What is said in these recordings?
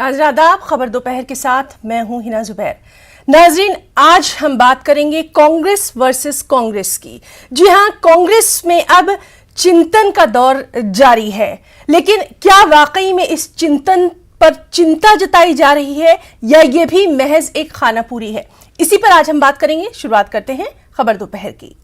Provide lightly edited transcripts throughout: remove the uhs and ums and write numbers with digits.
नाज़रीन आदाब, खबर दोपहर के साथ मैं हूं हिना जुबैर। नाज़रीन, आज हम बात करेंगे कांग्रेस वर्सेस कांग्रेस की। जी हां, कांग्रेस में अब चिंतन का दौर जारी है, लेकिन क्या वाकई में इस चिंतन पर चिंता जताई जा रही है या ये भी महज एक खानापूरी है? इसी पर आज हम बात करेंगे। शुरुआत करते हैं खबर दोपहर की।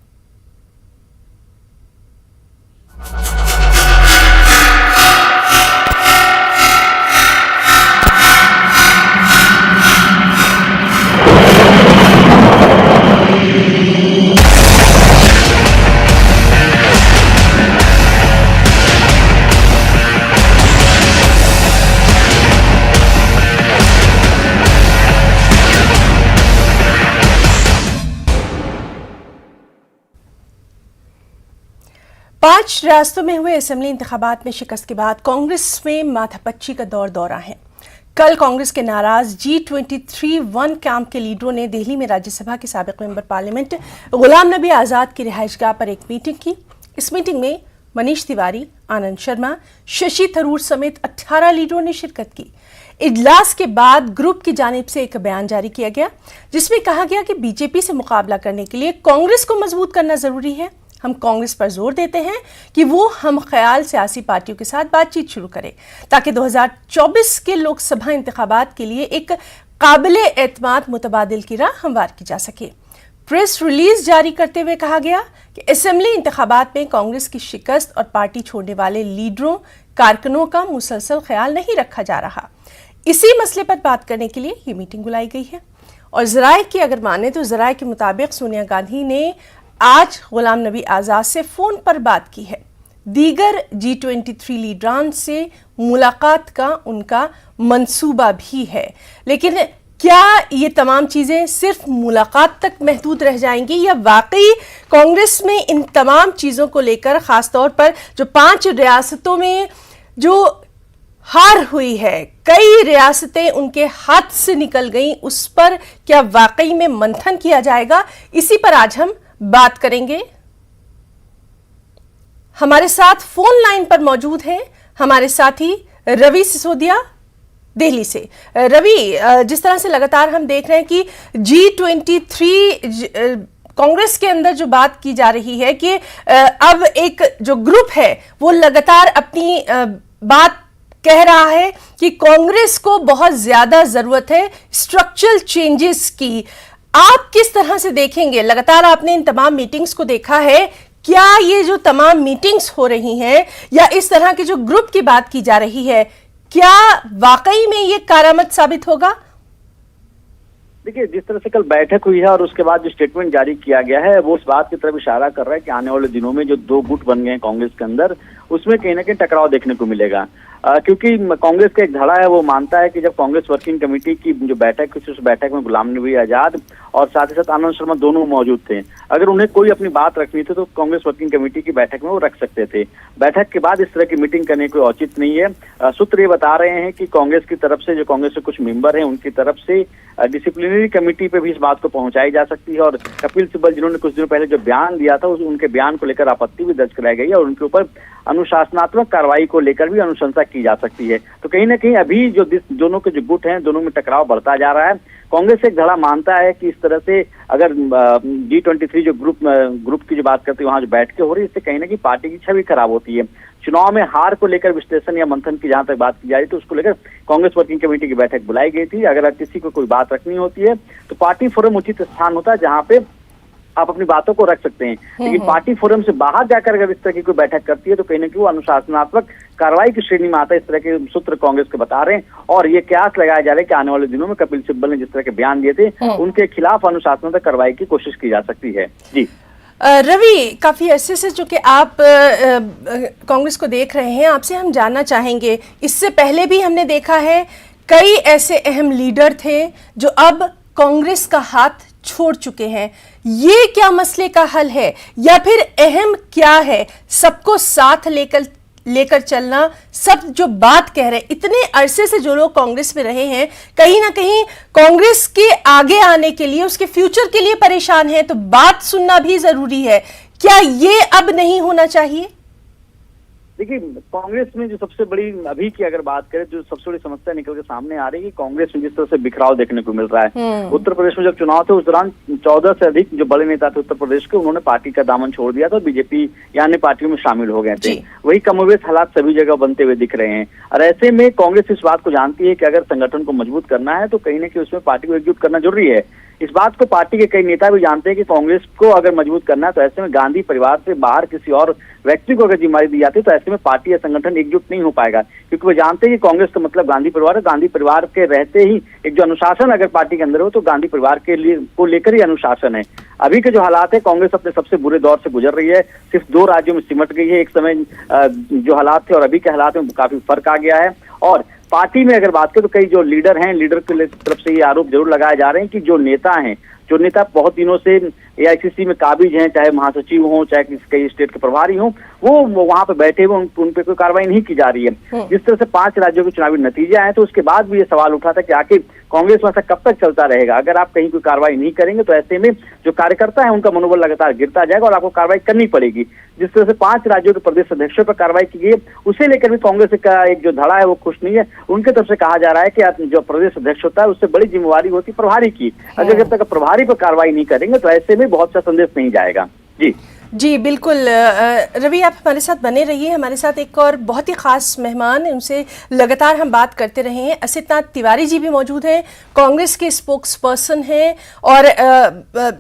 पांच रियासतों में हुए असेंबली इंतखाबात में शिकस्त के बाद कांग्रेस में माथापच्ची का दौरा है। कल कांग्रेस के नाराज G23 वन कैंप के लीडरों ने दिल्ली में राज्यसभा के साबिक मेंबर पार्लियामेंट गुलाम नबी आजाद की रिहाइशगाह पर एक मीटिंग की। इस मीटिंग में मनीष तिवारी, आनंद शर्मा, शशि थरूर समेत 18 लीडरों ने शिरकत की। इजलास के बाद ग्रुप की जानिब से एक बयान जारी किया गया, जिसमें कहा गया कि बीजेपी से मुकाबला करने के लिए कांग्रेस को मजबूत करना जरूरी है। हम कांग्रेस पर जोर देते हैं कि वो हम ख्याल सियासी पार्टियों के साथ बातचीत शुरू करे, ताकि 2024 के लोकसभा इंतखाबात के लिए एक काबिले एतमाद मुतबादिल की राह हमवार की जा सके। प्रेस रिलीज जारी करते हुए कहा गया कि असेंबली इंतखाबात में कांग्रेस की शिकस्त और पार्टी छोड़ने वाले लीडरों कारकुनों का मुसलसल ख्याल नहीं रखा जा रहा। इसी मसले पर बात करने के लिए ये मीटिंग बुलाई गई है। और जराए की अगर माने तो जराए के मुताबिक सोनिया गांधी ने आज गुलाम नबी आजाद से फोन पर बात की है। दीगर G23 लीडरान से मुलाकात का उनका मंसूबा भी है, लेकिन क्या ये तमाम चीजें सिर्फ मुलाकात तक महदूद रह जाएंगी या वाकई कांग्रेस में इन तमाम चीजों को लेकर, खासतौर पर जो 5 रियासतों में जो हार हुई है, कई रियासतें उनके हाथ से निकल गई, उस पर क्या वाकई में मंथन किया जाएगा? इसी पर आज हम बात करेंगे। हमारे साथ फोन लाइन पर मौजूद हैं हमारे साथी रवि सिसोदिया दिल्ली से। रवि, जिस तरह से लगातार हम देख रहे हैं कि G23 कांग्रेस के अंदर जो बात की जा रही है कि अब एक जो ग्रुप है वो लगातार अपनी बात कह रहा है कि कांग्रेस को बहुत ज्यादा जरूरत है स्ट्रक्चरल चेंजेस की। आप किस तरह से देखेंगे? लगातार आपने इन तमाम मीटिंग्स को देखा है, क्या ये जो तमाम मीटिंग्स हो रही हैं या इस तरह के जो ग्रुप की बात की जा रही है, क्या वाकई में ये कारामद साबित होगा? देखिए, जिस तरह से कल बैठक हुई है और उसके बाद जो स्टेटमेंट जारी किया गया है वो इस बात की तरफ इशारा कर रहा है कि आने वाले दिनों में जो 2 गुट बन गए हैं कांग्रेस के अंदर, उसमें कहीं ना कहीं टकराव देखने को मिलेगा। क्योंकि कांग्रेस का एक धड़ा है, वो मानता है कि जब कांग्रेस वर्किंग कमेटी की जो बैठक हुई उस बैठक में गुलाम नबी आजाद और साथ ही साथ आनंद शर्मा दोनों मौजूद थे। अगर उन्हें कोई अपनी बात रखनी थी तो कांग्रेस वर्किंग कमेटी की बैठक में वो रख सकते थे। बैठक के बाद इस तरह की मीटिंग करने कोई औचित नहीं है। सूत्र ये बता रहे हैं कि कांग्रेस की तरफ से, जो कांग्रेस के कुछ मेंबर हैं, उनकी तरफ से डिसिप्लिनरी कमेटी पे भी इस बात को पहुंचाई जा सकती है। और कपिल सिब्बल जिन्होंने कुछ दिनों पहले जो बयान दिया था उनके बयान को लेकर आपत्ति भी दर्ज कराई गई है और उनके ऊपर अनुशासनात्मक कार्रवाई को लेकर भी अनुशंसा की जा सकती है। तो कहीं ना कहीं अभी जो दोनों के जो गुट हैं, दोनों में टकराव बढ़ता जा रहा है। कांग्रेस एक धड़ा मानता है कि इस तरह से अगर G23 जो ग्रुप की जो बात करते हैं, वहां जो बैठकें हो रही है, इससे कहीं ना कहीं पार्टी की छवि खराब होती है। चुनाव में हार को लेकर विश्लेषण या मंथन की जहां तक बात की जा रही तो उसको लेकर कांग्रेस वर्किंग कमेटी की बैठक बुलाई गई थी। अगर किसी को कोई बात रखनी होती है तो पार्टी फोरम उचित स्थान होता है जहां पे आप अपनी बातों को रख सकते हैं। लेकिन पार्टी फोरम से बाहर जाकर अगर इस तरह की कोई बैठक करती है तो कहीं ना कहीं वो अनुशासनात्मक कार्रवाई की श्रेणी में आता है। इस तरह के सूत्र कांग्रेस के बता रहे हैं और ये कयास लगाया जा रहा है कि आने वाले दिनों में कपिल सिब्बल ने जिस तरह के बयान दिए थे उनके खिलाफ अनुशासनात्मक कार्रवाई की कोशिश की जा सकती है। जी रवि, काफी अरसे से जो कि आप कांग्रेस को देख रहे हैं, आपसे हम जानना चाहेंगे, इससे पहले भी हमने देखा है कई ऐसे अहम लीडर थे जो अब कांग्रेस का हाथ छोड़ चुके हैं। ये क्या मसले का हल है या फिर अहम क्या है? सबको साथ लेकर चलना, सब जो बात कह रहे हैं, इतने अरसे से जो लोग कांग्रेस में रहे हैं, कहीं ना कहीं कांग्रेस के आगे आने के लिए, उसके फ्यूचर के लिए परेशान है, तो बात सुनना भी जरूरी है। क्या ये अब नहीं होना चाहिए? देखिए, कांग्रेस में जो सबसे बड़ी अभी की अगर बात करें, जो सबसे बड़ी समस्या निकल के सामने आ रही है कि कांग्रेस में जिस तरह से बिखराव देखने को मिल रहा है। उत्तर प्रदेश में जब चुनाव थे उस दौरान 14 से अधिक जो बड़े नेता थे उत्तर प्रदेश के, उन्होंने पार्टी का दामन छोड़ दिया था, बीजेपी या अन्य पार्टियों में शामिल हो गए थे। वही कमोवेश हालात सभी जगह बनते हुए दिख रहे हैं। और ऐसे में कांग्रेस इस बात को जानती है कि अगर संगठन को मजबूत करना है तो कहीं ना कहीं उसमें पार्टी को एकजुट करना जरूरी है। इस बात को पार्टी के कई नेता भी जानते हैं कि कांग्रेस को अगर मजबूत करना है तो ऐसे में गांधी परिवार से बाहर किसी और व्यक्ति को अगर जिम्मेदारी दी जाती है तो ऐसे में पार्टी या संगठन एकजुट नहीं हो पाएगा, क्योंकि वो जानते हैं कि कांग्रेस का मतलब गांधी परिवार है। गांधी परिवार के रहते ही एक जो अनुशासन अगर पार्टी के अंदर हो तो गांधी परिवार के लिए को लेकर ही अनुशासन है। अभी के जो हालात है, कांग्रेस अपने सबसे बुरे दौर से गुजर रही है, सिर्फ 2 राज्यों में सिमट गई है। एक समय जो हालात थे और अभी के हालात में काफी फर्क आ गया है। और पार्टी में अगर बात करें तो कई जो लीडर हैं, लीडर की तरफ से ये आरोप जरूर लगाए जा रहे हैं कि जो नेता बहुत दिनों से एआईसीसी में काबिज हैं, चाहे महासचिव हों, चाहे कई स्टेट के प्रभारी हों, वो वहां पे बैठे हुए उन पे कोई कार्रवाई नहीं की जा रही है। जिस तरह से 5 राज्यों के चुनावी नतीजे आए तो उसके बाद भी ये सवाल उठा था कि आखिर कांग्रेस में ऐसा कब तक चलता रहेगा। अगर आप कहीं कोई कार्रवाई नहीं करेंगे तो ऐसे में जो कार्यकर्ता है उनका मनोबल लगातार गिरता जाएगा और आपको कार्रवाई करनी पड़ेगी। जिस तरह से 5 राज्यों के प्रदेश अध्यक्षों पर कार्रवाई की गई, उसे लेकर भी कांग्रेस का एक जो धड़ा है वो खुश नहीं है। उनके तरफ से कहा जा रहा है कि जो प्रदेश अध्यक्ष होता है उससे बड़ी जिम्मेवारी होती है प्रभारी की। अगर जब तक प्रभारी पर कार्रवाई नहीं करेंगे तो ऐसे में बहुत सा संदेश नहीं जाएगा। जी बिल्कुल। रवि, आप हमारे साथ बने रहिए। हमारे साथ एक और बहुत ही खास मेहमान हैं, उनसे लगातार हम बात करते रहे हैं। असितनाथ तिवारी जी भी मौजूद हैं, कांग्रेस के स्पोक्स पर्सन हैं और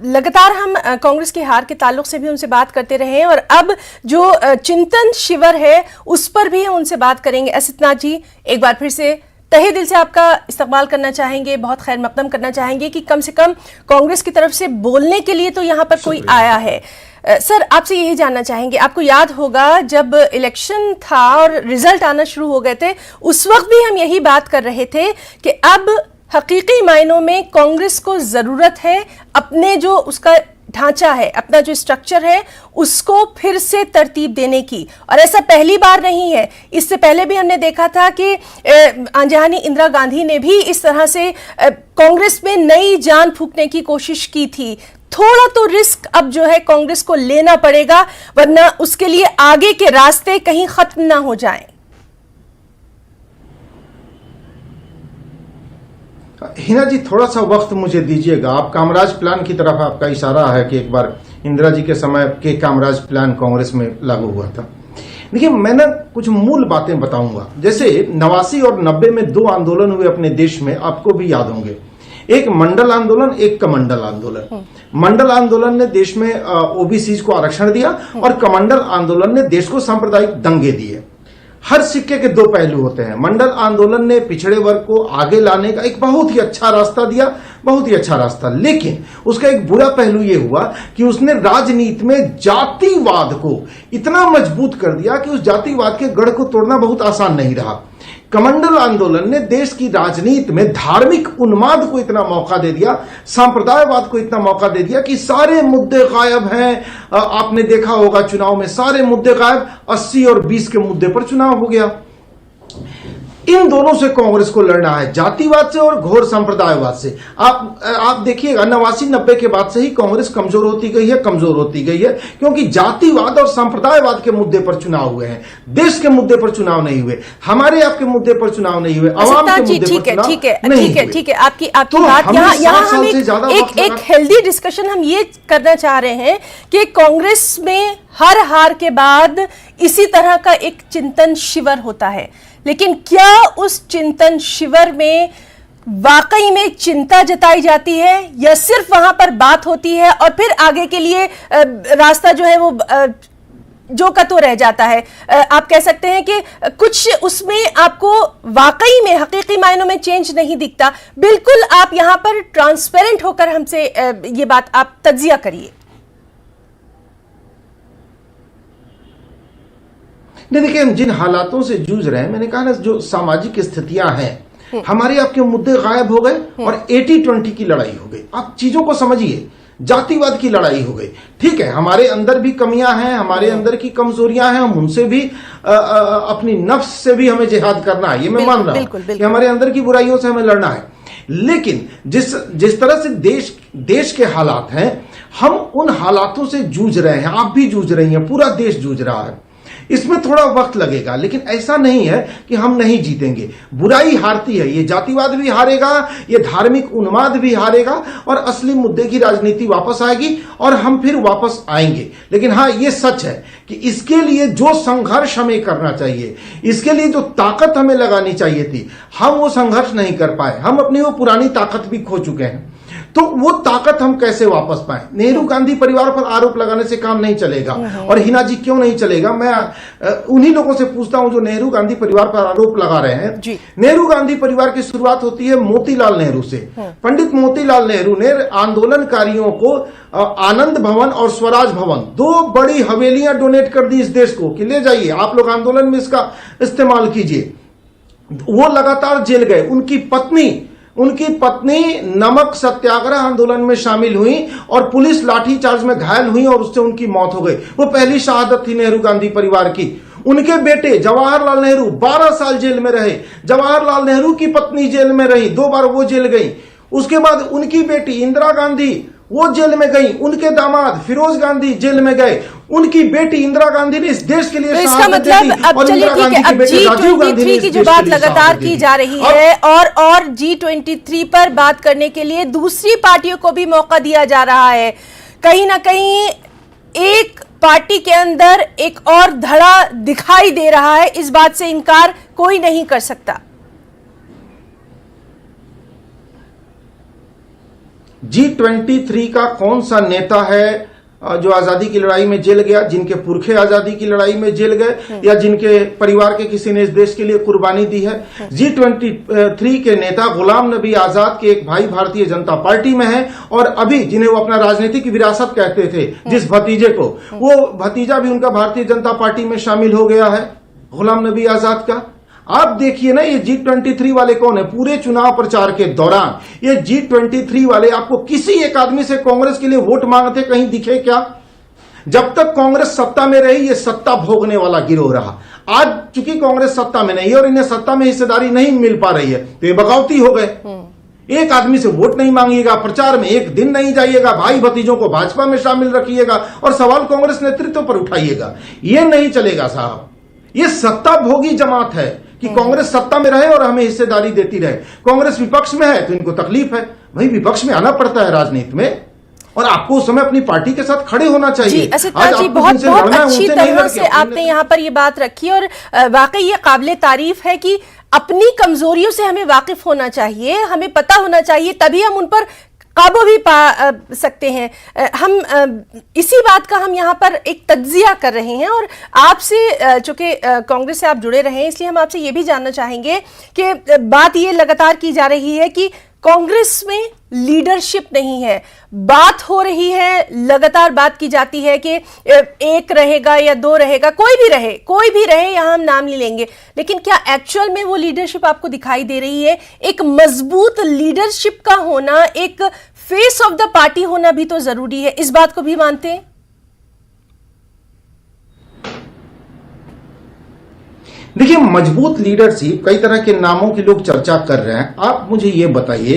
लगातार हम कांग्रेस की हार के ताल्लुक से भी उनसे बात करते रहे हैं और अब जो चिंतन शिविर है उस पर भी हम उनसे बात करेंगे। असितनाथ जी, एक बार फिर से तहे दिल से आपका इस्तकबाल करना चाहेंगे, बहुत खैर मकदम करना चाहेंगे कि कम से कम कांग्रेस की तरफ से बोलने के लिए तो यहाँ पर कोई आया है। सर, आपसे यही जानना चाहेंगे, आपको याद होगा जब इलेक्शन था और रिजल्ट आना शुरू हो गए थे, उस वक्त भी हम यही बात कर रहे थे कि अब हकीकी मायनों में कांग्रेस को जरूरत है अपने जो उसका ढांचा है, अपना जो स्ट्रक्चर है उसको फिर से तरतीब देने की। और ऐसा पहली बार नहीं है, इससे पहले भी हमने देखा था कि आंजहानी इंदिरा गांधी ने भी इस तरह से कांग्रेस में नई जान फूंकने की कोशिश की थी। थोड़ा तो रिस्क अब जो है कांग्रेस को लेना पड़ेगा, वरना उसके लिए आगे के रास्ते कहीं खत्म ना हो जाएं। हिना जी, थोड़ा सा वक्त मुझे दीजिएगा। आप कामराज प्लान की तरफ आपका इशारा है कि एक बार इंदिरा जी के समय के कामराज प्लान कांग्रेस में लागू हुआ था। देखिए, मैं ना कुछ मूल बातें बताऊंगा। जैसे 89 और 90 में 2 आंदोलन हुए अपने देश में, आपको भी याद होंगे। एक मंडल आंदोलन, एक कमंडल आंदोलन। मंडल आंदोलन ने देश में ओबीसी को आरक्षण दिया और कमंडल आंदोलन ने देश को सांप्रदायिक दंगे दिए। हर सिक्के के 2 पहलू होते हैं। मंडल आंदोलन ने पिछड़े वर्ग को आगे लाने का एक बहुत ही अच्छा रास्ता दिया, बहुत ही अच्छा रास्ता। लेकिन उसका एक बुरा पहलू यह हुआ कि उसने राजनीति में जातिवाद को इतना मजबूत कर दिया कि उस जातिवाद के गढ़ को तोड़ना बहुत आसान नहीं रहा। कमंडल आंदोलन ने देश की राजनीति में धार्मिक उन्माद को इतना मौका दे दिया, सांप्रदायवाद को इतना मौका दे दिया कि सारे मुद्दे गायब हैं। आपने देखा होगा चुनाव में सारे मुद्दे गायब, 80 और 20 के मुद्दे पर चुनाव हो गया। इन दोनों से कांग्रेस को लड़ना है, जातिवाद से और घोर संप्रदायवाद से। आप देखिएगा 89-90 के बाद से ही कांग्रेस कमजोर होती गई है, क्योंकि जातिवाद और संप्रदायवाद के मुद्दे पर चुनाव हुए हैं, देश के मुद्दे पर चुनाव नहीं हुए, हमारे आपके मुद्दे पर चुनाव नहीं हुए, आवाम के मुद्दे पर चुनाव नहीं हुए। ठीक है, आपकी बात यहाँ हम एक हेल्दी डिस्कशन हम ये करना चाह रहे हैं कि कांग्रेस में हर हार के बाद इसी तरह का एक चिंतन शिविर होता है, लेकिन क्या उस चिंतन शिविर में वाकई में चिंता जताई जाती है या सिर्फ वहां पर बात होती है और फिर आगे के लिए रास्ता जो है वो जो का तो रह जाता है? आप कह सकते हैं कि कुछ उसमें आपको वाकई में हकीकी मायनों में चेंज नहीं दिखता। बिल्कुल, आप यहां पर ट्रांसपेरेंट होकर हमसे ये बात आप तज्जिया करिए। नहीं, देखिए, हम जिन हालातों से जूझ रहे हैं, मैंने कहा ना, जो सामाजिक स्थितियां हैं, हमारे आपके मुद्दे गायब हो गए और 80-20 की लड़ाई हो गई। आप चीजों को समझिए, जातिवाद की लड़ाई हो गई। ठीक है, हमारे अंदर भी कमियां हैं, हमारे अंदर की कमजोरियां हैं, हम उनसे भी अपनी नफ्स से भी हमें जिहाद करना है, ये मैं मान रहा हूं कि हमारे अंदर की बुराइयों से हमें लड़ना है। लेकिन जिस तरह से देश के हालात हैं, हम उन हालातों से जूझ रहे हैं, आप भी जूझ रही हैं, पूरा देश जूझ रहा है। इसमें थोड़ा वक्त लगेगा, लेकिन ऐसा नहीं है कि हम नहीं जीतेंगे। बुराई हारती है, ये जातिवाद भी हारेगा, ये धार्मिक उन्माद भी हारेगा और असली मुद्दे की राजनीति वापस आएगी और हम फिर वापस आएंगे। लेकिन हाँ, ये सच है कि इसके लिए जो संघर्ष हमें करना चाहिए, इसके लिए जो ताकत हमें लगानी चाहिए थी, हम वो संघर्ष नहीं कर पाए। हम अपनी वो पुरानी ताकत भी खो चुके हैं। तो वो ताकत हम कैसे वापस पाए? नेहरू गांधी परिवार पर आरोप लगाने से काम नहीं चलेगा। और हिना जी, क्यों नहीं चलेगा? मैं उन्हीं लोगों से पूछता हूं जो नेहरू गांधी परिवार पर आरोप लगा रहे हैं। नेहरू गांधी परिवार की शुरुआत होती है मोतीलाल नेहरू से। पंडित मोतीलाल नेहरू ने आंदोलनकारियों को आनंद भवन और स्वराज भवन, दो बड़ी हवेलियां डोनेट कर दी इस देश को कि ले जाइए, आप लोग आंदोलन में इसका इस्तेमाल कीजिए। वो लगातार जेल गए। उनकी पत्नी नमक सत्याग्रह आंदोलन में शामिल हुई और पुलिस लाठीचार्ज में घायल हुई और उससे उनकी मौत हो गई। वो पहली शहादत थी नेहरू गांधी परिवार की। उनके बेटे जवाहरलाल नेहरू 12 साल जेल में रहे। जवाहरलाल नेहरू की पत्नी जेल में रही, 2 बार वो जेल गई। उसके बाद उनकी बेटी इंदिरा गांधी वो जेल में गई। उनके दामाद फिरोज गांधी जेल में गए। उनकी बेटी इंदिरा गांधी ने इस देश के लिए तो इसका मतलब अब चलिए ठीक है, अब G23 की जो बात लगातार की जा रही है और G23 पर बात करने के लिए दूसरी पार्टियों को भी मौका दिया जा रहा है। कहीं ना कहीं एक पार्टी के अंदर एक और धड़ा दिखाई दे रहा है, इस बात से इनकार कोई नहीं कर सकता। G23 का कौन सा नेता है जो आजादी की लड़ाई में जेल गया, जिनके पुरखे आजादी की लड़ाई में जेल गए या जिनके परिवार के किसी ने इस देश के लिए कुर्बानी दी है? G23 के नेता गुलाम नबी आजाद के एक भाई भारतीय जनता पार्टी में है और अभी जिन्हें वो अपना राजनीतिक विरासत कहते थे, जिस भतीजे को, वो भतीजा भी उनका भारतीय जनता पार्टी में शामिल हो गया है, गुलाम नबी आजाद का। आप देखिए ना, ये G23 वाले कौन है? पूरे चुनाव प्रचार के दौरान ये G23 वाले आपको किसी एक आदमी से कांग्रेस के लिए वोट मांगते कहीं दिखे क्या? जब तक कांग्रेस सत्ता में रही, ये सत्ता भोगने वाला गिरोह रहा। आज चूंकि कांग्रेस सत्ता में नहीं है और इन्हें सत्ता में हिस्सेदारी नहीं मिल पा रही है, तो ये बगावती हो गए। एक आदमी से वोट नहीं मांगिएगा, प्रचार में एक दिन नहीं जाइएगा, भाई भतीजों को भाजपा में शामिल रखिएगा और सवाल कांग्रेस नेतृत्व पर उठाइएगा। ये नहीं चलेगा साहब। ये सत्ता भोगी जमात है कि कांग्रेस सत्ता में रहे और हमें हिस्सेदारी देती रहे। कांग्रेस विपक्ष में है तो इनको तकलीफ है। भाई, विपक्ष में आना पड़ता है राजनीति में और आपको उस समय अपनी पार्टी के साथ खड़े होना चाहिए। जी, जी, बहुत अच्छी तरह से आपने यहाँ पर ये बात रखी और वाकई ये काबिले तारीफ है कि अपनी कमजोरियों से हमें वाकिफ होना चाहिए, हमें पता होना चाहिए, तभी हम उन पर काबू भी पा सकते हैं। हम इसी बात का हम यहाँ पर एक तज्जिया कर रहे हैं और आपसे, चूंकि कांग्रेस से आप जुड़े रहे हैं, इसलिए हम आपसे ये भी जानना चाहेंगे कि बात ये लगातार की जा रही है कि कांग्रेस में लीडरशिप नहीं है। बात हो रही है, लगातार बात की जाती है कि एक रहेगा या 2 रहेगा, कोई भी रहे, यहां हम नाम नहीं लेंगे, लेकिन क्या एक्चुअल में वो लीडरशिप आपको दिखाई दे रही है? एक मजबूत लीडरशिप का होना, एक फेस ऑफ द पार्टी होना भी तो जरूरी है। इस बात को भी मानते हैं? देखिए, मजबूत लीडरशिप, कई तरह के नामों की लोग चर्चा कर रहे हैं। आप मुझे ये बताइए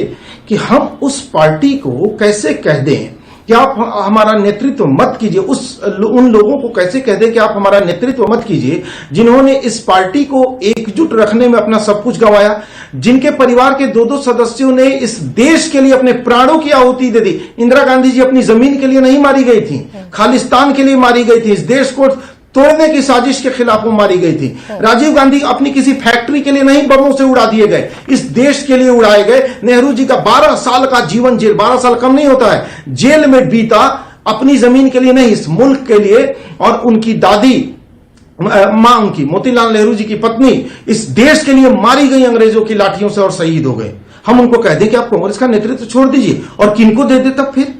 कि हम उस पार्टी को कैसे कह दें कि आप हमारा नेतृत्व मत कीजिए? उन लोगों को कैसे कह दें कि आप हमारा नेतृत्व मत कीजिए जिन्होंने इस पार्टी को एकजुट रखने में अपना सब कुछ गंवाया, जिनके परिवार के 2-2 सदस्यों ने इस देश के लिए अपने प्राणों की आहुति दे दी। इंदिरा गांधी जी अपनी जमीन के लिए नहीं मारी गई थी, खालिस्तान के लिए मारी गई थी, इस देश को तोड़ने की साजिश के खिलाफ वो मारी गई थी। राजीव गांधी अपनी किसी फैक्ट्री के लिए नहीं बमों से उड़ा दिए गए, इस देश के लिए उड़ाए गए। नेहरू जी का 12 साल का जीवन जेल, 12 साल कम नहीं होता है, जेल में बीता, अपनी जमीन के लिए नहीं, इस मुल्क के लिए। और उनकी दादी मां, उनकी मोतीलाल नेहरू जी की पत्नी, इस देश के लिए मारी गई अंग्रेजों की लाठियों से और शहीद हो गए। हम उनको कह दें कि आप कांग्रेस का नेतृत्व छोड़ दीजिए और किनको दे दे? तब फिर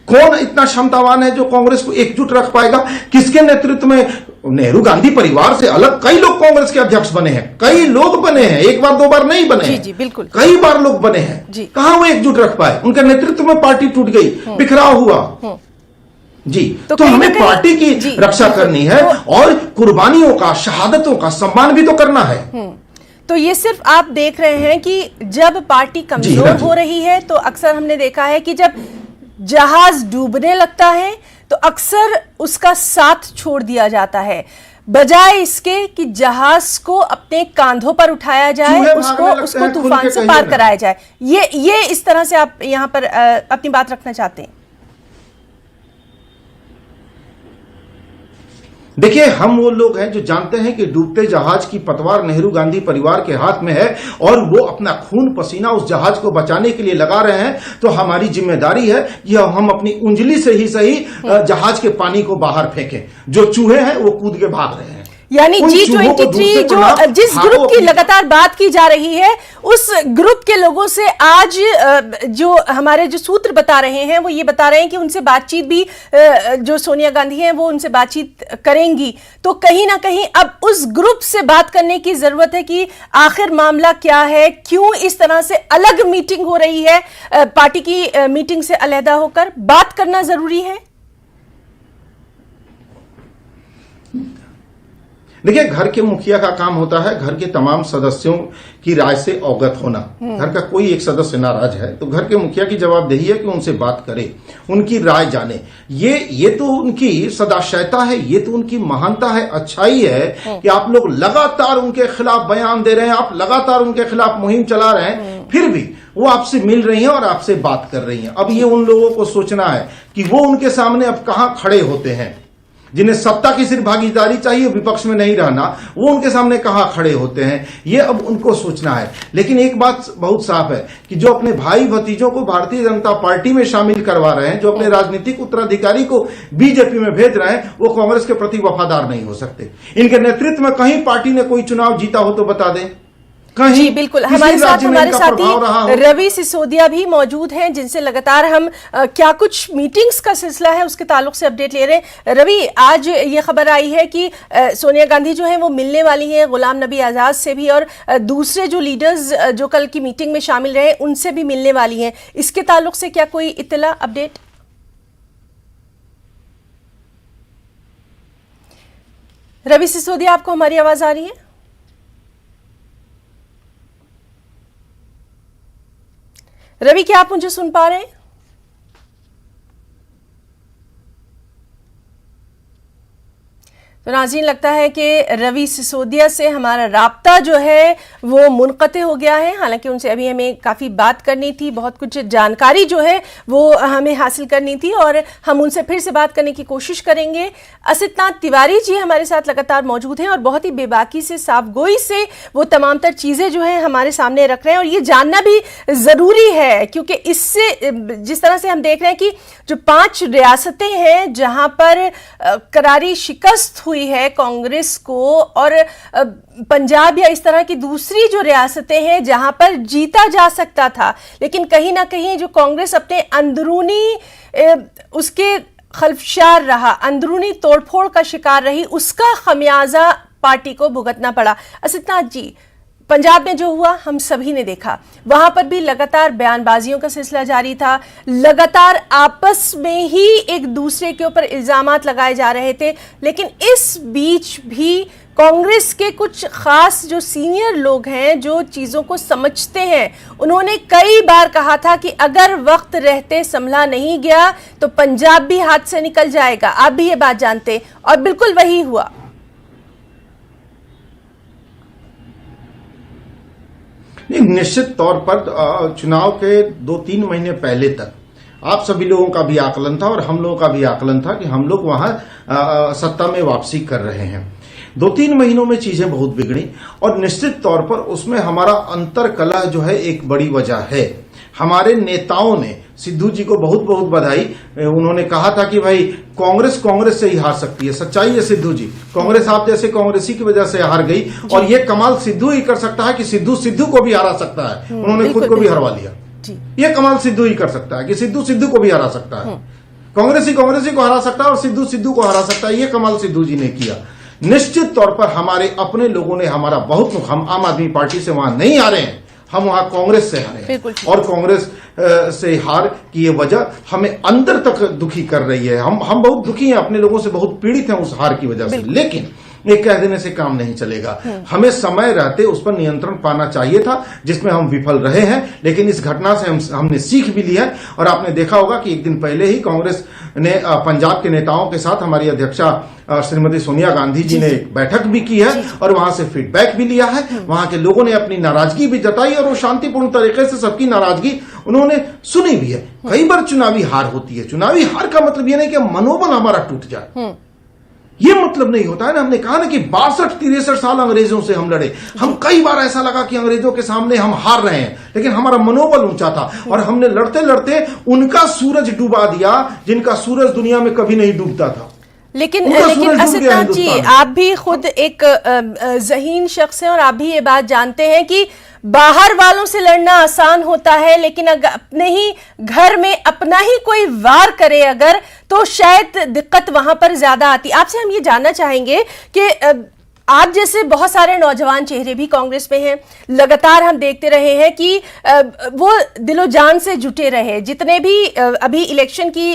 कौन इतना क्षमतावान है जो कांग्रेस को एकजुट रख पाएगा? किसके नेतृत्व में? नेहरू गांधी परिवार से अलग कई लोग कांग्रेस के अध्यक्ष बने हैं, कई लोग बने हैं, 1 बार 2 बार नहीं बने हैं। जी, बिल्कुल, कई बार लोग बने हैं। कहां वो एकजुट रख पाए? उनके नेतृत्व में पार्टी टूट गई, बिखराव हुआ। जी, तो हमें पार्टी की रक्षा करनी है और कुर्बानियों का, शहादतों का सम्मान भी तो करना है। तो ये सिर्फ आप देख रहे हैं कि जब पार्टी कमजोर हो रही है तो अक्सर हमने देखा है कि जब जहाज डूबने लगता है तो अक्सर उसका साथ छोड़ दिया जाता है, बजाय इसके कि जहाज को अपने कांधों पर उठाया जाए, उसको तूफान से पार कराया जाए। ये इस तरह से आप यहां पर अपनी बात रखना चाहते हैं? देखिए, हम वो लोग हैं जो जानते हैं कि डूबते जहाज की पतवार नेहरू गांधी परिवार के हाथ में है और वो अपना खून पसीना उस जहाज को बचाने के लिए लगा रहे हैं। तो हमारी जिम्मेदारी है कि हम अपनी उंगली से ही सही जहाज के पानी को बाहर फेंकें। जो चूहे हैं वो कूद के भाग रहे हैं। यानी G23 जो जिस ग्रुप की लगातार बात की जा रही है, उस ग्रुप के लोगों से आज जो हमारे जो सूत्र बता रहे हैं वो ये बता रहे हैं कि उनसे बातचीत भी, जो सोनिया गांधी हैं वो उनसे बातचीत करेंगी। तो कहीं ना कहीं अब उस ग्रुप से बात करने की जरूरत है कि आखिर मामला क्या है, क्यों इस तरह से अलग मीटिंग हो रही है, पार्टी की मीटिंग से अलहदा होकर बात करना जरूरी है। देखिए, घर के मुखिया का काम होता है घर के तमाम सदस्यों की राय से अवगत होना। घर का कोई एक सदस्य नाराज है तो घर के मुखिया की जवाबदेही है कि उनसे बात करे, उनकी राय जाने। ये तो उनकी सदाशयता है, ये तो उनकी महानता है, अच्छाई है कि आप लोग लगातार उनके खिलाफ बयान दे रहे हैं, आप लगातार उनके खिलाफ मुहिम चला रहे हैं, फिर भी वो आपसे मिल रही हैं और आपसे बात कर रही हैं। अब ये उन लोगों को सोचना है कि वो उनके सामने अब कहां खड़े होते हैं। जिन्हें सत्ता की सिर्फ भागीदारी चाहिए, विपक्ष में नहीं रहना, वो उनके सामने कहां खड़े होते हैं, ये अब उनको सोचना है। लेकिन एक बात बहुत साफ है कि जो अपने भाई भतीजों को भारतीय जनता पार्टी में शामिल करवा रहे हैं, जो अपने राजनीतिक उत्तराधिकारी को बीजेपी में भेज रहे हैं, वो कांग्रेस के प्रति वफादार नहीं हो सकते। इनके नेतृत्व में कहीं पार्टी ने कोई चुनाव जीता हो तो बता दें। जी बिल्कुल, हमारे साथी रवि सिसोदिया भी मौजूद हैं, जिनसे लगातार हम क्या कुछ मीटिंग्स का सिलसिला है उसके ताल्लुक से अपडेट ले रहे हैं। रवि, आज ये खबर आई है कि सोनिया गांधी जो है वो मिलने वाली हैं गुलाम नबी आजाद से भी, और दूसरे जो लीडर्स जो कल की मीटिंग में शामिल रहे उनसे भी मिलने वाली हैं। इसके ताल्लुक से क्या कोई इत्तला, अपडेट? रवि सिसोदिया, आपको हमारी आवाज आ रही है? रवि, क्या आप मुझे सुन पा रहे हैं? तो नाज़रीन, लगता है कि रवि सिसोदिया से हमारा राब्ता जो है वो मुनक़ते हो गया है। हालांकि उनसे अभी हमें काफ़ी बात करनी थी, बहुत कुछ जानकारी जो है वो हमें हासिल करनी थी और हम उनसे फिर से बात करने की कोशिश करेंगे। असितनाथ तिवारी जी हमारे साथ लगातार मौजूद हैं और बहुत ही बेबाकी से, साफगोई से वो तमाम तर चीज़ें जो हैं हमारे सामने रख रहे हैं। और ये जानना भी ज़रूरी है क्योंकि इससे जिस तरह से हम देख रहे हैं कि जो 5 रियासतें हैं जहाँ पर करारी शिकस्त हुई है कांग्रेस को, और पंजाब या इस तरह की दूसरी जो रियासतें हैं जहां पर जीता जा सकता था, लेकिन कहीं ना कहीं जो कांग्रेस अपने अंदरूनी उसके खल्फशार रहा, अंदरूनी तोड़फोड़ का शिकार रही, उसका खमियाजा पार्टी को भुगतना पड़ा। असितनाथ जी, पंजाब में जो हुआ हम सभी ने देखा, वहां पर भी लगातार बयानबाजियों का सिलसिला जारी था, लगातार आपस में ही एक दूसरे के ऊपर इल्जामात लगाए जा रहे थे। लेकिन इस बीच भी कांग्रेस के कुछ खास जो सीनियर लोग हैं, जो चीज़ों को समझते हैं, उन्होंने कई बार कहा था कि अगर वक्त रहते संभला नहीं गया तो पंजाब भी हाथ से निकल जाएगा। आप भी ये बात जानते, और बिल्कुल वही हुआ। निश्चित तौर पर चुनाव के 2-3 महीने पहले तक आप सभी लोगों का भी आकलन था और हम लोगों का भी आकलन था कि हम लोग वहां सत्ता में वापसी कर रहे हैं। 2-3 महीनों में चीजें बहुत बिगड़ी और निश्चित तौर पर उसमें हमारा अंतरकलह जो है एक बड़ी वजह है। हमारे नेताओं ने सिद्धू जी को बहुत बहुत बधाई, उन्होंने कहा था कि भाई कांग्रेस से ही हार सकती है। सच्चाई है सिद्धू जी, कांग्रेस आप जैसे कांग्रेसी की वजह से हार गई और ये कमाल सिद्धू ही कर सकता है कि सिद्धू को भी हरा सकता है। उन्होंने खुद को भी हरवा लिया। ये कमाल सिद्धू ही कर सकता है कि सिद्धू को भी हरा सकता है। कांग्रेसी को हरा सकता है और सिद्धू को हरा सकता है। ये कमाल सिद्धू जी ने किया। निश्चित तौर पर हमारे अपने लोगों ने हमारा बहुत, हम आम आदमी पार्टी से वहां नहीं हारे हैं, हम वहां कांग्रेस से हारे हैं। और कांग्रेस से हार की ये वजह हमें अंदर तक दुखी कर रही है। हम बहुत दुखी हैं, अपने लोगों से बहुत पीड़ित हैं उस हार की वजह से। लेकिन ये कह देने से काम नहीं चलेगा, हमें समय रहते उस पर नियंत्रण पाना चाहिए था, जिसमें हम विफल रहे हैं। लेकिन इस घटना से हमने सीख भी ली है। और आपने देखा होगा कि एक दिन पहले ही कांग्रेस ने पंजाब के नेताओं के साथ हमारी अध्यक्षा श्रीमती सोनिया गांधी जी ने एक बैठक भी की है और वहां से फीडबैक भी लिया है। वहां के लोगों ने अपनी नाराजगी भी जताई और वो शांतिपूर्ण तरीके से सबकी नाराजगी उन्होंने सुनी भी है। कई बार चुनावी हार होती है, चुनावी हार का मतलब ये नहीं कि मनोबल हमारा टूट जाए, ये मतलब नहीं होता है ना। हमने कहा ना कि 62-63 साल अंग्रेजों से हम लड़े, हम कई बार ऐसा लगा कि अंग्रेजों के सामने हम हार रहे हैं, लेकिन हमारा मनोबल ऊंचा था और हमने लड़ते लड़ते उनका सूरज डुबा दिया जिनका सूरज दुनिया में कभी नहीं डूबता था। लेकिन असदनाथ जी, आप भी खुद एक ज़हीन शख्स हैं और आप भी ये बात जानते हैं कि बाहर वालों से लड़ना आसान होता है, लेकिन अगर अपने ही घर में अपना ही कोई वार करे अगर, तो शायद दिक्कत वहां पर ज्यादा आती। आपसे हम ये जानना चाहेंगे कि आप जैसे बहुत सारे नौजवान चेहरे भी कांग्रेस में हैं, लगातार हम देखते रहे हैं कि वो दिलो जान से जुटे रहे, जितने भी अभी इलेक्शन की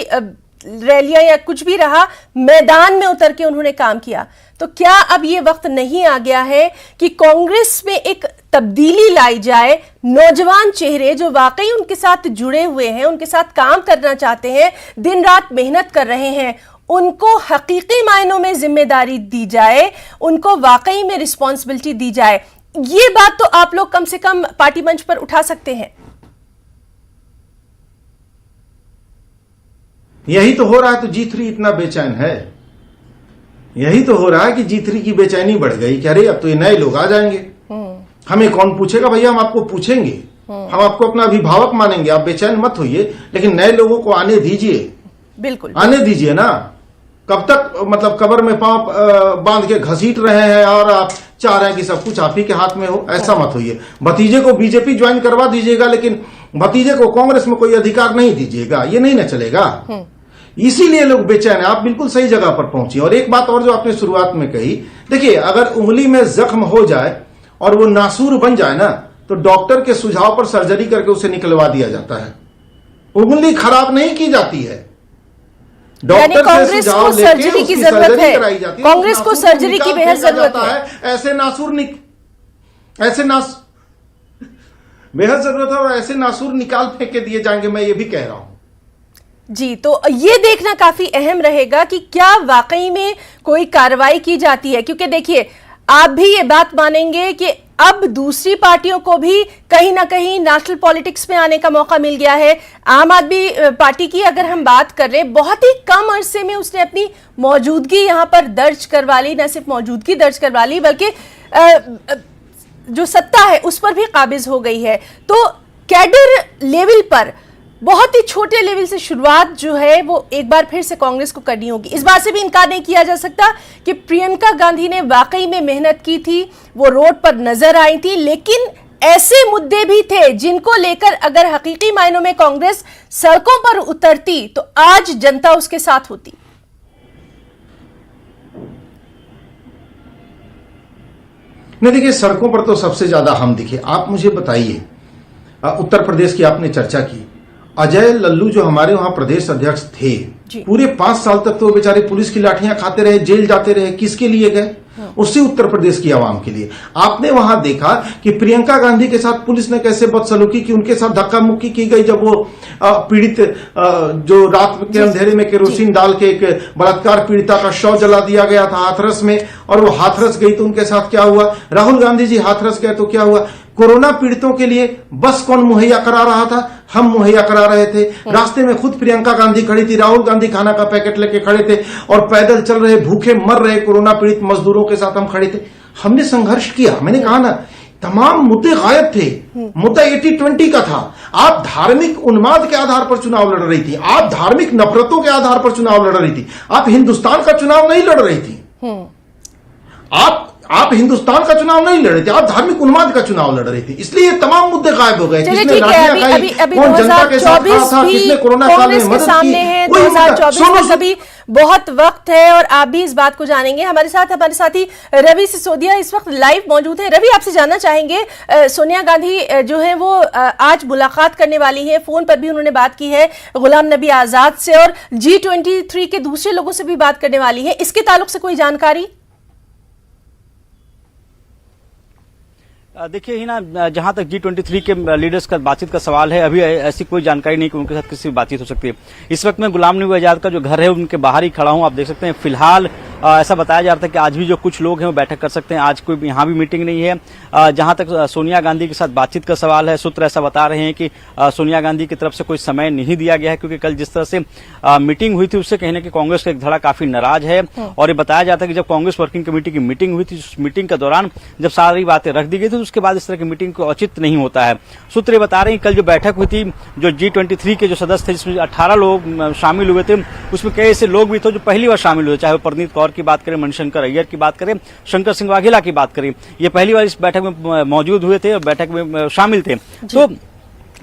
रैलियां या कुछ भी रहा, मैदान में उतर के उन्होंने काम किया। तो क्या अब ये वक्त नहीं आ गया है कि कांग्रेस में एक तब्दीली लाई जाए, नौजवान चेहरे जो वाकई उनके साथ जुड़े हुए हैं, उनके साथ काम करना चाहते हैं, दिन रात मेहनत कर रहे हैं, उनको हकीकी मायनों में जिम्मेदारी दी जाए, उनको वाकई में रिस्पॉन्सिबिलिटी दी जाए? ये बात तो आप लोग कम से कम पार्टी मंच पर उठा सकते हैं। यही तो हो रहा है, तो G3 इतना बेचैन है, यही तो हो रहा है कि G3 की बेचैनी बढ़ गई कि अरे अब तो ये नए लोग आ जाएंगे, हमें कौन पूछेगा। भैया हम आपको पूछेंगे, हम आपको अपना अभिभावक मानेंगे, आप बेचैन मत होइए, लेकिन नए लोगों को आने दीजिए, बिल्कुल आने दीजिए ना। कब तक मतलब कब्र में पांव बांध के घसीट रहे हैं और आप चाह रहे हैं कि सब कुछ आप ही के हाथ में हो, ऐसा मत होइए। भतीजे को बीजेपी ज्वाइन करवा दीजिएगा, लेकिन भतीजे को कांग्रेस में कोई अधिकार नहीं दीजिएगा, ये नहीं ना चलेगा। इसीलिए लोग बेचैन है। आप बिल्कुल सही जगह पर पहुंचे। और एक बात और जो आपने शुरुआत में कही, देखिए अगर उंगली में जख्म हो जाए और वो नासूर बन जाए ना, तो डॉक्टर के सुझाव पर सर्जरी करके उसे निकलवा दिया जाता है, उंगली खराब नहीं की जाती है। डॉक्टर कांग्रेस को सर्जरी की जरूरत है, कांग्रेस को सर्जरी की बेहद जरूरत है। बेहद जरूरत है और ऐसे नासूर निकाल फेंक के दिए जाएंगे, मैं ये भी कह रहा हूं जी। तो ये देखना काफी अहम रहेगा कि क्या वाकई में कोई कार्रवाई की जाती है, क्योंकि देखिए आप भी ये बात मानेंगे कि अब दूसरी पार्टियों को भी कहीं ना कहीं नेशनल पॉलिटिक्स में आने का मौका मिल गया है। आम आदमी पार्टी की अगर हम बात कर रहे हैं, बहुत ही कम अरसे में उसने अपनी मौजूदगी यहां पर दर्ज करवा ली, न सिर्फ मौजूदगी दर्ज करवा ली बल्कि जो सत्ता है उस पर भी काबिज हो गई है। तो कैडर लेवल पर बहुत ही छोटे लेवल से शुरुआत जो है वो एक बार फिर से कांग्रेस को करनी होगी। इस बात से भी इनकार नहीं किया जा सकता कि प्रियंका गांधी ने वाकई में मेहनत की थी, वो रोड पर नजर आई थी, लेकिन ऐसे मुद्दे भी थे जिनको लेकर अगर हकीकी मायनों में कांग्रेस सड़कों पर उतरती तो आज जनता उसके साथ होती। नहीं, देखिए सड़कों पर तो सबसे ज्यादा हम दिखे। आप मुझे बताइए, उत्तर प्रदेश की आपने चर्चा की, अजय लल्लू जो हमारे वहां प्रदेश अध्यक्ष थे, पूरे 5 साल तक तो बेचारे पुलिस की लाठियां खाते रहे, जेल जाते रहे। किसके लिए गए? उससे उत्तर प्रदेश की आवाम के लिए। आपने वहां देखा कि प्रियंका गांधी के साथ पुलिस ने कैसे बदसलूकी की, उनके साथ धक्का मुक्की की गई जब वो पीड़ित जो रात के अंधेरे में केरोसिन डाल के एक बलात्कार पीड़िता का शव जला दिया गया था हाथरस में, और वो हाथरस गई तो उनके साथ क्या हुआ। राहुल गांधी जी हाथरस गए तो क्या हुआ। कोरोना पीड़ितों के लिए बस कौन मुहैया करा रहा था? हम मुहैया करा रहे थे। रास्ते में खुद प्रियंका गांधी खड़ी थी, राहुल गांधी खाना का पैकेट लेके खड़े थे, और पैदल चल रहे भूखे मर रहे कोरोना पीड़ित मजदूरों के साथ हम खड़े थे। हमने संघर्ष किया। मैंने कहा ना, तमाम मुद्दे गायब थे। मुद्दा 80-20 का था। आप धार्मिक उन्माद के आधार पर चुनाव लड़ रही थी, आप धार्मिक नफरतों के आधार पर चुनाव लड़ रही थी, आप हिंदुस्तान का चुनाव नहीं लड़ रही थी। आप हिंदुस्तान का चुनाव नहीं लड़ रहे थे, आप धार्मिक उन्माद का चुनाव लड़ रही थी। इसलिए तमाम मुद्दे गायब हो गए। किसने लाठियां खाई, कौन जनता के साथ खड़ा था, किसने कोरोना काल में मदद की, 2024 में अभी बहुत वक्त है और आप भी इस बात को जानेंगे। हमारे साथी रवि सिसोदिया इस वक्त लाइव मौजूद है। रवि, आपसे जानना चाहेंगे, सोनिया गांधी जो है वो आज मुलाकात करने वाली है, फोन पर भी उन्होंने बात की है गुलाम नबी आजाद से, और G23 के दूसरे लोगों से भी बात करने वाली है। इसके ताल्लुक से कोई जानकारी? देखिए ही ना, जहां तक G23 के लीडर्स का बातचीत का सवाल है, अभी ऐसी कोई जानकारी नहीं कि उनके साथ किसी बातचीत हो सकती है। इस वक्त मैं गुलाम नबी आजाद का जो घर है उनके बाहर ही खड़ा हूं, आप देख सकते हैं। फिलहाल ऐसा बताया जा रहा था कि आज भी जो कुछ लोग हैं वो बैठक कर सकते हैं, आज कोई यहाँ भी मीटिंग नहीं है। जहां तक सोनिया गांधी के साथ बातचीत का सवाल है, सूत्र ऐसा बता रहे हैं कि सोनिया गांधी की तरफ से कोई समय नहीं दिया गया है, क्योंकि कल जिस तरह से मीटिंग हुई थी उससे कहीं ना कहीं कांग्रेस का एक धड़ा काफी नाराज है। और ये बताया जाता है कि जब कांग्रेस वर्किंग कमेटी की मीटिंग हुई थी, उस मीटिंग के दौरान जब सारी बातें रख दी गई थी, उसके बाद इस तरह की मीटिंग को औचित्य नहीं होता है। सूत्र ये बता रहे हैं कल जो बैठक हुई थी, जो G23 के जो सदस्य थे, जिसमें 18 लोग शामिल हुए थे, उसमें कई ऐसे लोग भी थे जो पहली बार शामिल हुए, चाहे वो परनीत कौर की बात करें, मणिशंकर अय्यर की बात करें, शंकर सिंह वाघेला की बात करें, ये पहली बार इस बैठक में मौजूद हुए थे और बैठक में शामिल थे। तो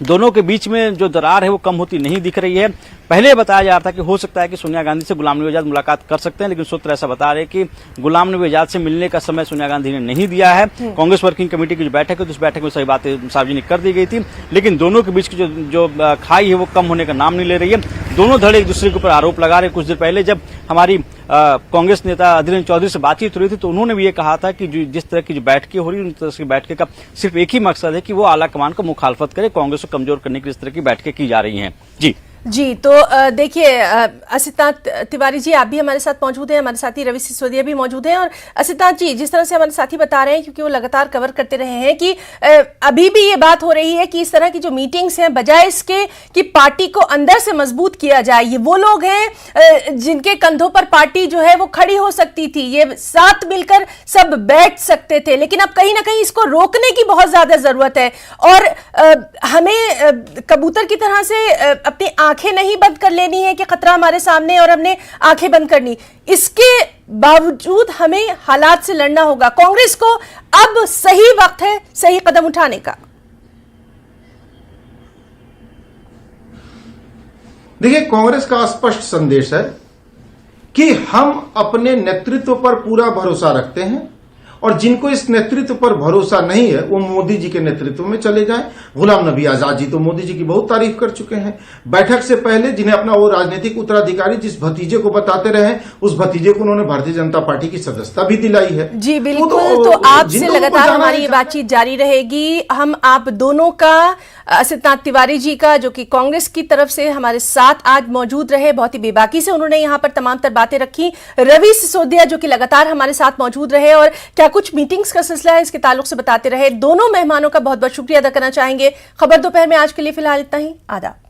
दोनों के बीच में जो दरार है वो कम होती नहीं दिख रही है। पहले बताया जा रहा था कि हो सकता है कि सोनिया गांधी से गुलाम नबी आजाद मुलाकात कर सकते हैं, लेकिन सूत्र ऐसा बता रहे हैं कि गुलाम नबी आजाद से मिलने का समय सोनिया गांधी ने नहीं दिया है। कांग्रेस वर्किंग कमेटी की जो बैठक है, तो उस बैठक में सही बातें सार्वजनिक कर दी गई थी, लेकिन दोनों के बीच की जो खाई है वो कम होने का नाम नहीं ले रही है। दोनों धड़े एक दूसरे के ऊपर आरोप लगा रहे। कुछ देर पहले जब हमारी कांग्रेस नेता अधीर रंजन चौधरी से बातचीत हो रही थी, तो उन्होंने भी ये कहा था कि जिस तरह की जो बैठकें हो रही है, उस तरह की बैठक का सिर्फ एक ही मकसद है कि वो आला कमान को मुखालफत करे, कांग्रेस को कमजोर करने की इस तरह की बैठकें की जा रही हैं। जी, तो देखिए असितांत तिवारी जी, आप भी हमारे साथ मौजूद हैं, हमारे साथी रवि सिसोदिया भी मौजूद हैं। और असितांत जी, जिस तरह से हमारे साथी बता रहे हैं, क्योंकि वो लगातार कवर करते रहे हैं, कि अभी भी ये बात हो रही है कि इस तरह की जो मीटिंग्स हैं, बजाय इसके कि पार्टी को अंदर से मजबूत किया जाए, ये वो लोग हैं जिनके कंधों पर पार्टी जो है वो खड़ी हो सकती थी, ये साथ मिलकर सब बैठ सकते थे, लेकिन अब कहीं ना कहीं इसको रोकने की बहुत ज्यादा जरूरत है। और हमें कबूतर की तरह से अपनी आंखें नहीं बंद कर लेनी है कि खतरा हमारे सामने और हमने आंखें बंद करनी, इसके बावजूद हमें हालात से लड़ना होगा। कांग्रेस को अब सही वक्त है सही कदम उठाने का। देखिए, कांग्रेस का स्पष्ट संदेश है कि हम अपने नेतृत्व पर पूरा भरोसा रखते हैं, और जिनको इस नेतृत्व पर भरोसा नहीं है वो मोदी जी के नेतृत्व में चले जाएं। गुलाम नबी आजाद जी तो मोदी जी की बहुत तारीफ कर चुके हैं। बैठक से पहले जिन्हें अपना वो राजनीतिक उत्तराधिकारी जिस भतीजे को बताते रहे, उस भतीजे को उन्होंने भारतीय जनता पार्टी की सदस्यता भी दिलाई है। जी बिल्कुल, तो आपसे लगातार हमारी ये बातचीत जारी रहेगी। हम आप दोनों का, असितांत तिवारी जी का जो कि कांग्रेस की तरफ से हमारे साथ आज मौजूद रहे, बहुत ही बेबाकी से उन्होंने यहां पर तमाम तर बातें रखी, रवि सिसोदिया जो कि लगातार हमारे साथ मौजूद रहे और क्या कुछ मीटिंग्स का सिलसिला है इसके ताल्लुक से बताते रहे। दोनों मेहमानों का बहुत बहुत शुक्रिया अदा करना चाहेंगे। खबर दोपहर में आज के लिए फिलहाल इतना ही। आदाब।